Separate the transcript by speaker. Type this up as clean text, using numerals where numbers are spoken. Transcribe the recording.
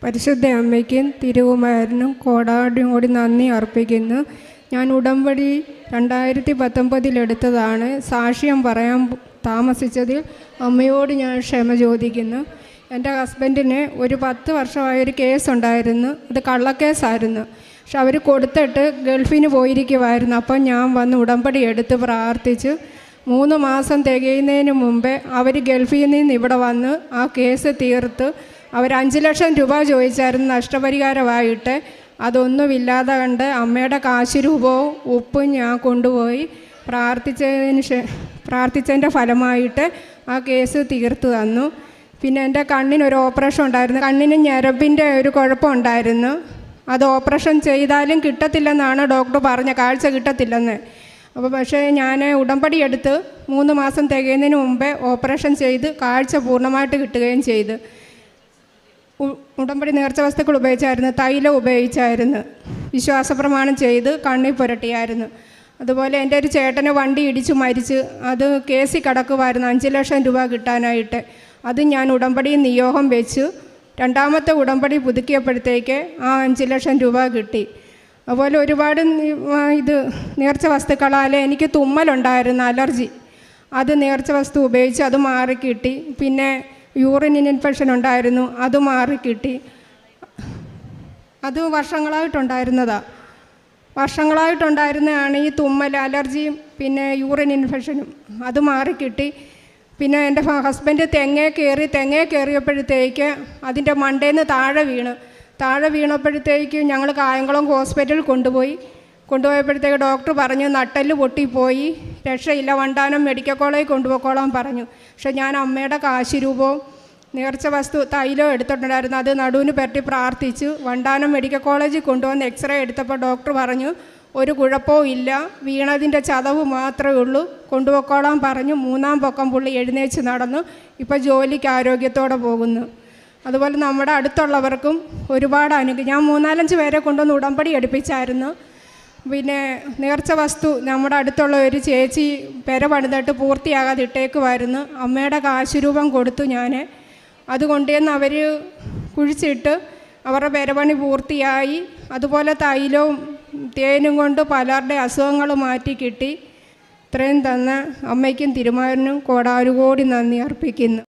Speaker 1: പരിശുദ്ധ അമ്മയ്ക്കും തിരുകുമാരനും കോടാനുകോടി നന്ദി അർപ്പിക്കുന്നു. ഞാൻ ഉടമ്പടി 2019 എടുത്തതാണ്. സാക്ഷ്യം പറയാൻ താമസിച്ചതിൽ അമ്മയോട് ഞാൻ ക്ഷമ ചോദിക്കുന്നു. എൻ്റെ ഹസ്ബൻഡിന് ഒരു 10 വർഷമായൊരു കേസുണ്ടായിരുന്നു. അത് കള്ളക്കേസായിരുന്നു. പക്ഷെ അവർ കൊടുത്തിട്ട് ഗൾഫിന് പോയിരിക്കുമായിരുന്നു. അപ്പം ഞാൻ വന്ന് ഉടമ്പടി എടുത്ത് പ്രാർത്ഥിച്ച് 3 മാസം തികയുന്നതിന് മുമ്പേ അവർ ഗൾഫിൽ നിന്ന് ഇവിടെ വന്ന് ആ കേസ് തീർത്ത് അവർ 5 ലക്ഷം രൂപ ചോദിച്ചായിരുന്നു നഷ്ടപരിഹാരമായിട്ട്. അതൊന്നുമില്ലാതെ കണ്ട് അമ്മയുടെ കാശ് രൂപവും ഉപ്പും ഞാൻ കൊണ്ടുപോയി പ്രാർത്ഥിച്ചതിൻ്റെ ഫലമായിട്ട് ആ കേസ് തീർത്തു തന്നു. പിന്നെ എൻ്റെ കണ്ണിനൊരു ഓപ്പറേഷൻ ഉണ്ടായിരുന്നു. കണ്ണിന് ഞരമ്പിൻ്റെ ഒരു കുഴപ്പമുണ്ടായിരുന്നു. അത് ഓപ്പറേഷൻ ചെയ്താലും കിട്ടത്തില്ലെന്നാണ് ഡോക്ടർ പറഞ്ഞത്, കാഴ്ച കിട്ടത്തില്ലെന്ന്. അപ്പോൾ പക്ഷേ ഞാൻ ഉടമ്പടി എടുത്ത് 3 മാസം തികയുന്നതിന് മുമ്പേ ഓപ്പറേഷൻ ചെയ്ത് കാഴ്ച പൂർണ്ണമായിട്ട് കിട്ടുകയും ചെയ്തു. ഉടമ്പടി നേർച്ച വസ്തുക്കൾ ഉപയോഗിച്ചായിരുന്നു, തൈലം ഉപയോഗിച്ചായിരുന്നു, വിശ്വാസപ്രമാണം ചെയ്ത് കണ്ണിൽ പുരട്ടിയായിരുന്നു. അതുപോലെ എൻ്റെ ഒരു ചേട്ടന് വണ്ടി ഇടിച്ച് മരിച്ച് അത് കേസിൽ കിടക്കുമായിരുന്നു 5 ലക്ഷം രൂപ കിട്ടാനായിട്ട്. അത് ഞാൻ ഉടമ്പടി നിയോഗം വെച്ച് 2ാമത്തെ ഉടമ്പടി പുതുക്കിയപ്പോഴത്തേക്ക് ആ 5 ലക്ഷം രൂപ കിട്ടി. അതുപോലെ ഒരുപാട് നേർച്ച വസ്തുക്കളാൽ എനിക്ക് തുമ്മലുണ്ടായിരുന്നു, അലർജി. അത് നേർച്ച വസ്തു ഉപയോഗിച്ച് അത് മാറിക്കിട്ടി. പിന്നെ യൂറിൻ ഇൻഫെക്ഷൻ ഉണ്ടായിരുന്നു, അത് മാറിക്കിട്ടി. അത് വർഷങ്ങളായിട്ടുണ്ടായിരുന്നതാണ് ഈ തുമ്മൽ, അലർജിയും പിന്നെ യൂറിൻ ഇൻഫെക്ഷനും. അത് മാറിക്കിട്ടി. പിന്നെ എൻ്റെ ഹസ്ബൻഡ് തെങ്ങേ കയറിയപ്പോഴത്തേക്ക് അതിൻ്റെ മണ്ടേന്ന് താഴെ വീണപ്പോഴത്തേക്ക് ഞങ്ങൾ കായംകുളം ഹോസ്പിറ്റലിൽ കൊണ്ടുപോയപ്പോഴത്തേക്ക് ഡോക്ടർ പറഞ്ഞു നട്ടെല്ല് പൊട്ടിപ്പോയി, രക്ഷയില്ല, വണ്ടാനം മെഡിക്കൽ കോളേജിൽ കൊണ്ടുപോയിക്കോളാൻ പറഞ്ഞു. പക്ഷെ ഞാൻ അമ്മയുടെ കാശ് രൂപവും നേർച്ച വസ്തു തൈലം എടുത്തിട്ടുണ്ടായിരുന്നു. അത് നടുവിന് പറ്റി പ്രാർത്ഥിച്ചു വണ്ടാനം മെഡിക്കൽ കോളേജിൽ കൊണ്ടുവന്ന് എക്സ്റേ എടുത്തപ്പോൾ ഡോക്ടർ പറഞ്ഞു ഒരു കുഴപ്പവും ഇല്ല, വീണതിൻ്റെ ചതവ് മാത്രമേ ഉള്ളൂ, കൊണ്ടുപോയിക്കോളാൻ പറഞ്ഞു. 3ാം പൊക്കം പുള്ളി എഴുന്നേച്ച് നടന്നു. ഇപ്പോൾ ജോലിക്ക് ആരോഗ്യത്തോടെ പോകുന്നു. അതുപോലെ നമ്മുടെ അടുത്തുള്ളവർക്കും ഒരുപാട് ഞാൻ 3-4 പേരെ കൊണ്ടുവന്ന് ഉടമ്പടി എടുപ്പിച്ചായിരുന്നു. പിന്നെ നേർച്ച വസ്തു നമ്മുടെ അടുത്തുള്ള ഒരു ചേച്ചി പെര പണിതിട്ട് പൂർത്തിയാകാതെ ഇട്ടേക്കുമായിരുന്നു. അമ്മയുടെ കാശ് രൂപം കൊടുത്തു ഞാൻ. അതുകൊണ്ടുവന്ന് അവർ കുഴിച്ചിട്ട് അവരുടെ പെരപണി പൂർത്തിയായി. അതുപോലെ തൈലവും തേനും കൊണ്ട് പലരുടെ അസുഖങ്ങൾ മാറ്റി കിട്ടി. ഇത്രയും തന്ന അമ്മയ്ക്കും തിരുമാരനും കോടാനുകോടി നന്ദി അർപ്പിക്കുന്നു.